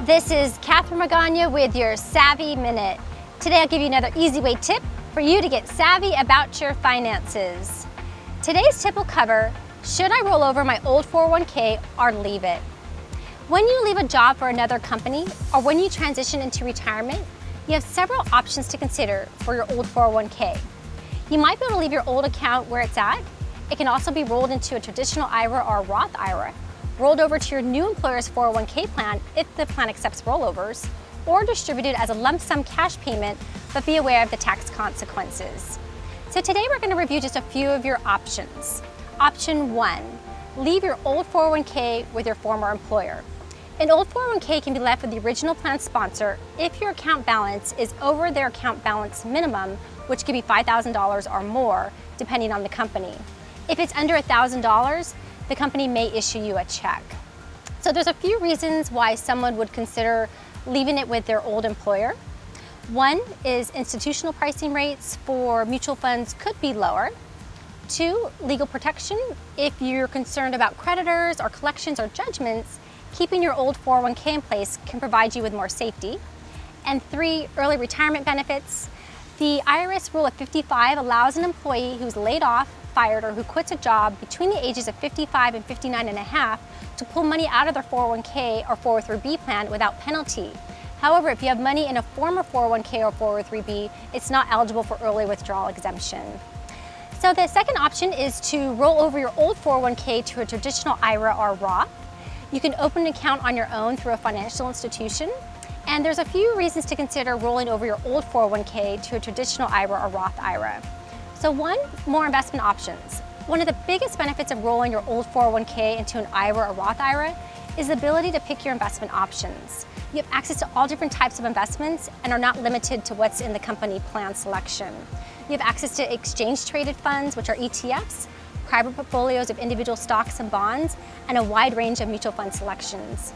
This is Catherine Magaña with your Savvy Minute. Today I'll give you another easy way tip for you to get savvy about your finances. Today's tip will cover, should I roll over my old 401k or leave it? When you leave a job for another company or when you transition into retirement, you have several options to consider for your old 401k. You might be able to leave your old account where it's at. It can also be rolled into a traditional IRA or a Roth IRA, rolled over to your new employer's 401k plan if the plan accepts rollovers, or distributed as a lump sum cash payment, but be aware of the tax consequences. So today we're going to review just a few of your options. Option 1, leave your old 401k with your former employer. An old 401k can be left with the original plan sponsor if your account balance is over their account balance minimum, which could be $5,000 or more, depending on the company. If it's under $1,000, the company may issue you a check. So there's a few reasons why someone would consider leaving it with their old employer. One is institutional pricing rates for mutual funds could be lower. 2, legal protection. If you're concerned about creditors or collections or judgments, keeping your old 401k in place can provide you with more safety. And 3, early retirement benefits. The IRS rule of 55 allows an employee who's laid off, fired, or who quits a job between the ages of 55 and 59 and a half to pull money out of their 401k or 403b plan without penalty. However, if you have money in a former 401k or 403b, it's not eligible for early withdrawal exemption. So the second option is to roll over your old 401k to a traditional IRA or Roth. You can open an account on your own through a financial institution. And there's a few reasons to consider rolling over your old 401k to a traditional IRA or Roth IRA. So 1, more investment options. One of the biggest benefits of rolling your old 401k into an IRA or Roth IRA is the ability to pick your investment options. You have access to all different types of investments and are not limited to what's in the company plan selection. You have access to exchange-traded funds, which are ETFs, private portfolios of individual stocks and bonds, and a wide range of mutual fund selections.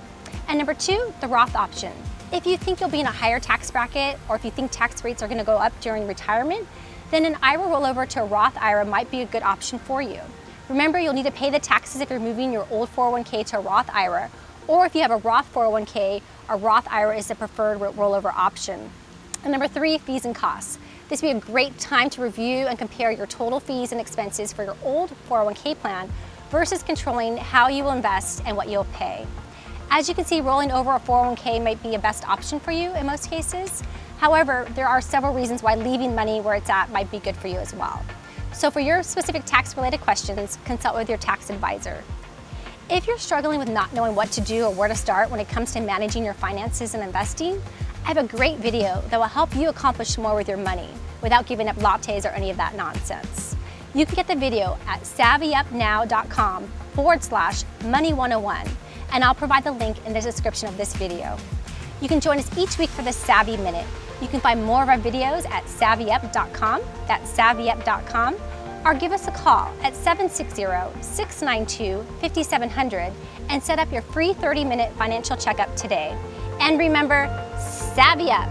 And number 2, the Roth option. If you think you'll be in a higher tax bracket, or if you think tax rates are going to go up during retirement, then an IRA rollover to a Roth IRA might be a good option for you. Remember, you'll need to pay the taxes if you're moving your old 401k to a Roth IRA, or if you have a Roth 401k, a Roth IRA is the preferred rollover option. And number 3, fees and costs. This would be a great time to review and compare your total fees and expenses for your old 401k plan versus controlling how you will invest and what you'll pay. As you can see, rolling over a 401k might be a best option for you in most cases. However, there are several reasons why leaving money where it's at might be good for you as well. So for your specific tax-related questions, consult with your tax advisor. If you're struggling with not knowing what to do or where to start when it comes to managing your finances and investing, I have a great video that will help you accomplish more with your money without giving up lattes or any of that nonsense. You can get the video at savvyupnow.com/money101, and I'll provide the link in the description of this video. You can join us each week for the Savvy Minute. You can find more of our videos at savvyup.com, that's savvyup.com, or give us a call at 760-692-5700 and set up your free 30-minute financial checkup today. And remember, savvy up!